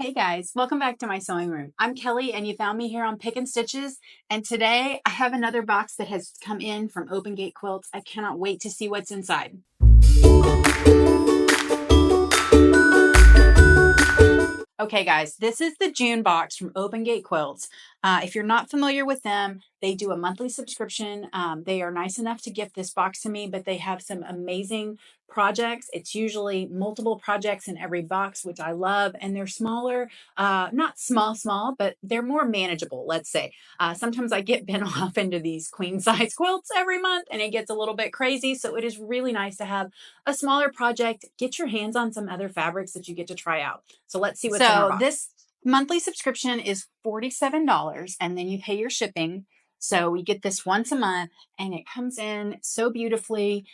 Hey guys, welcome back to my sewing room. I'm Kelly and you found me here on Pick and Stitches. And today I have another box that has come in from Open Gate Quilts. I cannot wait to see what's inside. Okay, guys, this is the June box from Open Gate Quilts. If you're not familiar with them, they do a monthly subscription. They are nice enough to gift this box to me, but they have some amazing projects. It's usually multiple projects in every box, which I love, and they're smaller, not small, but they're more manageable, let's say. Sometimes I get bent off into these queen size quilts every month, and it gets a little bit crazy. So it is really nice to have a smaller project. Get your hands on some other fabrics that you get to try out. So let's see what's in our box. This monthly subscription is $47, and then you pay your shipping. So we get this once a month, and it comes in so beautifully.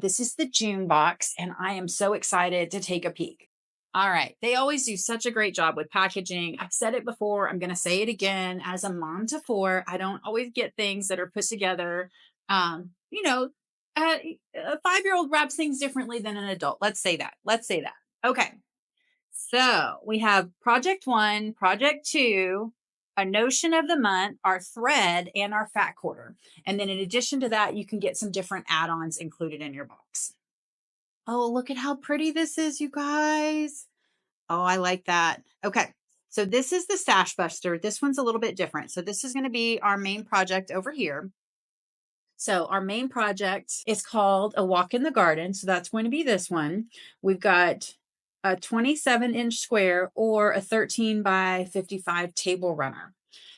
This is the June box, and I am so excited to take a peek. All right. They always do such a great job with packaging. I've said it before. I'm going to say it again. As a mom to four, I don't always get things that are put together. Um, you know, a 5-year-old wraps things differently than an adult. Let's say that. Okay. So we have project 1, project 2, a notion of the month, our thread, and our fat quarter. And then in addition to that, you can get some different add-ons included in your box. Oh, look at how pretty this is, you guys. Oh, I like that. Okay. So this is the Stash Buster. This one's a little bit different. So this is going to be our main project over here. So our main project is called A Walk in the Garden. So that's going to be this one. We've got a 27-inch square or a 13 by 55 table runner.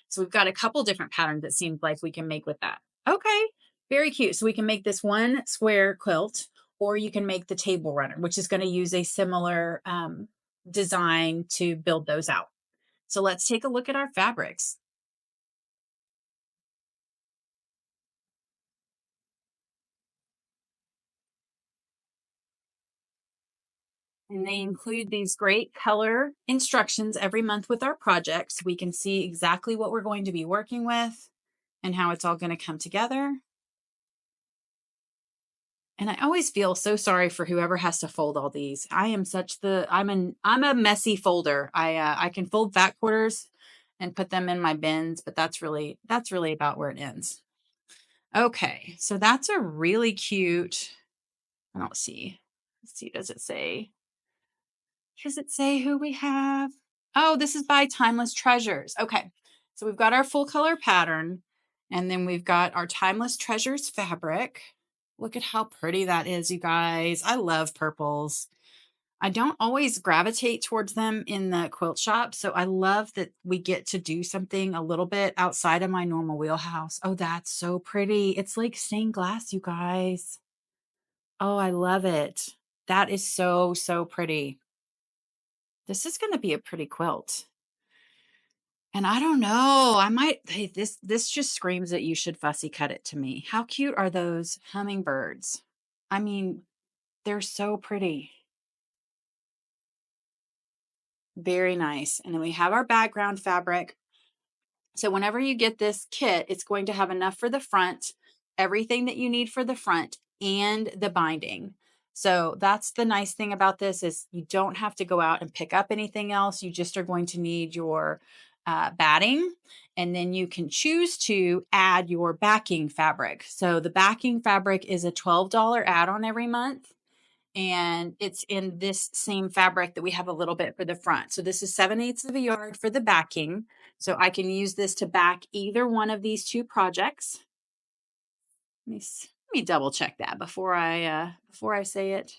So we've got a couple different patterns that seems like we can make with that. Okay, very cute. So we can make this one square quilt, or you can make the table runner, which is going to use a similar design to build those out. So let's take a look at our fabrics. And they include these great color instructions every month with our projects. We can see exactly what we're going to be working with and how it's all going to come together. And I always feel so sorry for whoever has to fold all these. I'm a messy folder. I can fold fat quarters and put them in my bins, but that's really about where it ends. Okay, so that's a really cute. I don't see. Let's see, does it say who we have? Oh, this is by Timeless Treasures. Okay, so we've got our full color pattern, and then we've got our Timeless Treasures fabric. Look at how pretty that is, you guys. I love purples. I don't always gravitate towards them in the quilt shop, so I love that we get to do something a little bit outside of my normal wheelhouse. Oh, that's so pretty. It's like stained glass, you guys. Oh, I love it. That is so, so pretty. This is going to be a pretty quilt. And I don't know, hey, this just screams that you should fussy cut it to me. How cute are those hummingbirds? I mean, they're so pretty. Very nice. And then we have our background fabric. So whenever you get this kit, it's going to have enough for the front, everything that you need for the front, and the binding. So that's the nice thing about this is you don't have to go out and pick up anything else. You just are going to need your batting, and then you can choose to add your backing fabric. So the backing fabric is a $12 add-on every month, and it's in this same fabric that we have a little bit for the front. So this is 7/8 of a yard for the backing. So I can use this to back either one of these two projects. Let me double check that before I say it.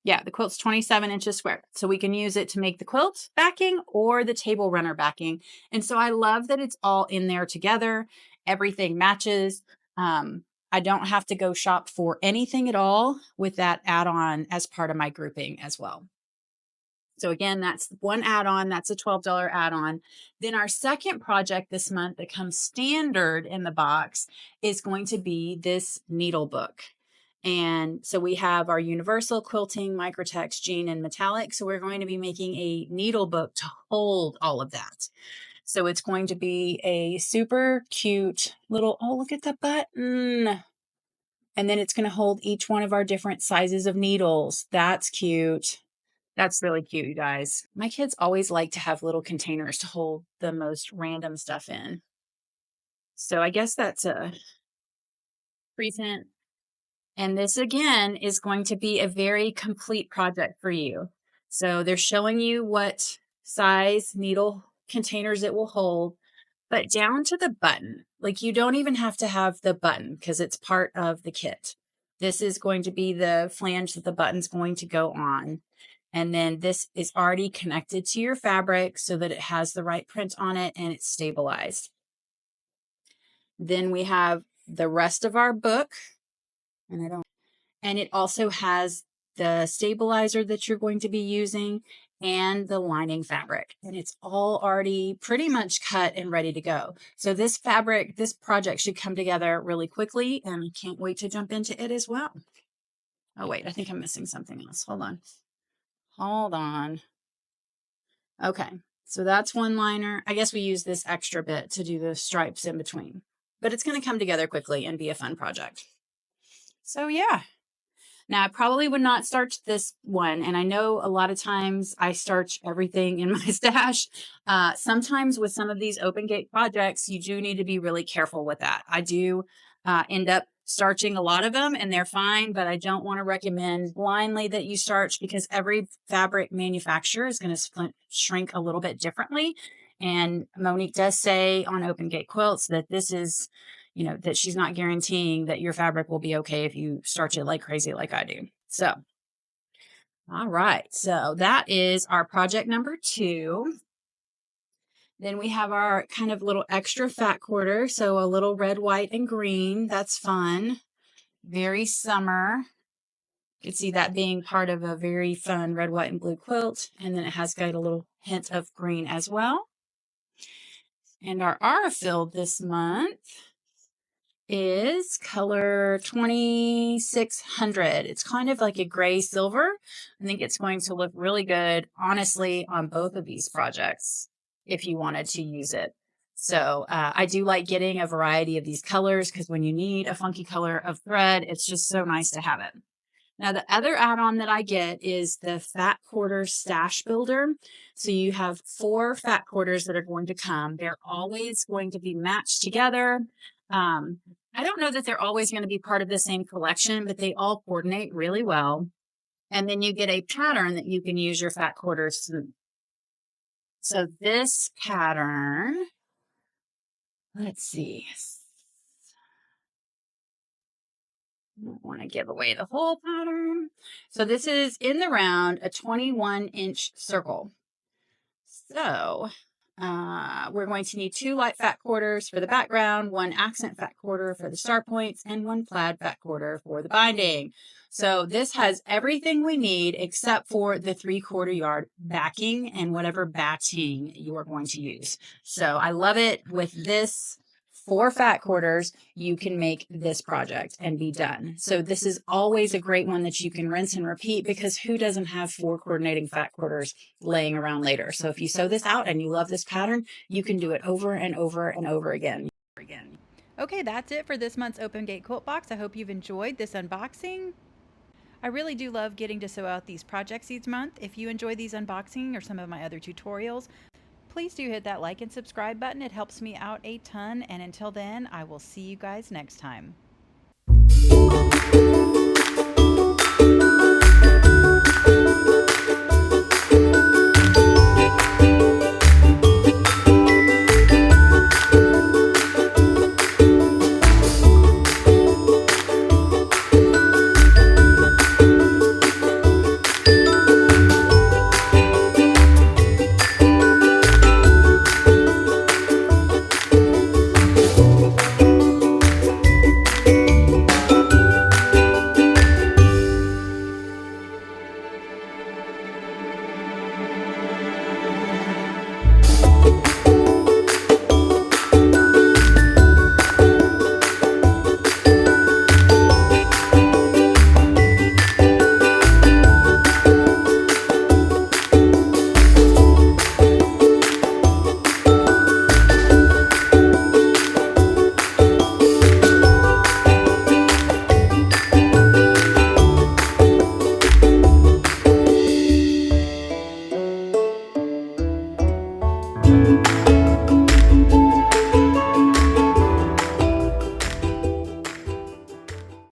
Yeah, the quilt's 27 inches square. So we can use it to make the quilt backing or the table runner backing. And so I love that it's all in there together. Everything matches. I don't have to go shop for anything at all with that add-on as part of my grouping as well. So again, that's one add-on. That's a $12 add-on. Then our second project this month that comes standard in the box is going to be this needle book. And so we have our universal quilting, microtext, jean, and metallic. So we're going to be making a needle book to hold all of that. So it's going to be a super cute little, oh, look at the button. And then it's going to hold each one of our different sizes of needles. That's cute. That's really cute, you guys. My kids always like to have little containers to hold the most random stuff in. So I guess that's a present. And this again is going to be a very complete project for you. So they're showing you what size needle containers it will hold, but down to the button. Like you don't even have to have the button because it's part of the kit. This is going to be the flange that the button's going to go on. And then this is already connected to your fabric so that it has the right print on it and it's stabilized. Then we have the rest of our book. And it also has the stabilizer that you're going to be using and the lining fabric. And it's all already pretty much cut and ready to go. So this fabric, this project should come together really quickly, and I can't wait to jump into it as well. Oh, wait, I think I'm missing something else. Hold on. Hold on. Okay, so that's one liner. I guess we use this extra bit to do the stripes in between, but it's going to come together quickly and be a fun project. So yeah. Now, I probably would not starch this one, and I know a lot of times I starch everything in my stash. Sometimes with some of these open gate projects, you do need to be really careful with that. I do end up starching a lot of them, and they're fine, but I don't want to recommend blindly that you starch because every fabric manufacturer is going to shrink a little bit differently. And Monique does say on Open Gate Quilts that this is, you know, that she's not guaranteeing that your fabric will be okay if you starch it like crazy like I do. So, all right. So that is our project number 2. Then we have our kind of little extra fat quarter. So a little red, white, and green. That's fun. Very summer. You can see that being part of a very fun red, white, and blue quilt. And then it has got a little hint of green as well. And our Aurifil this month is color 2600. It's kind of like a gray silver. I think it's going to look really good, honestly, on both of these projects if you wanted to use it. So I do like getting a variety of these colors because when you need a funky color of thread, it's just so nice to have it. Now, the other add-on that I get is the Fat Quarter Stash Builder. So you have 4 fat quarters that are going to come. They're always going to be matched together. I don't know that they're always going to be part of the same collection, but they all coordinate really well. And then you get a pattern that you can use your fat quarters to. So this pattern, let's see. I don't want to give away the whole pattern. So this is in the round, a 21-inch circle. So we're going to need 2 light fat quarters for the background, 1 accent fat quarter for the start points, and 1 plaid fat quarter for the binding. So this has everything we need except for the 3/4 yard backing and whatever batting you are going to use. So I love it. With this 4 fat quarters, you can make this project and be done. So this is always a great one that you can rinse and repeat because who doesn't have 4 coordinating fat quarters laying around later? So if you sew this out and you love this pattern, you can do it over and over and over again. Okay, that's it for this month's Open Gate Quilt Box. I hope you've enjoyed this unboxing. I really do love getting to sew out these projects each month. If you enjoy these unboxing or some of my other tutorials, please do hit that like and subscribe button. It helps me out a ton. And until then, I will see you guys next time.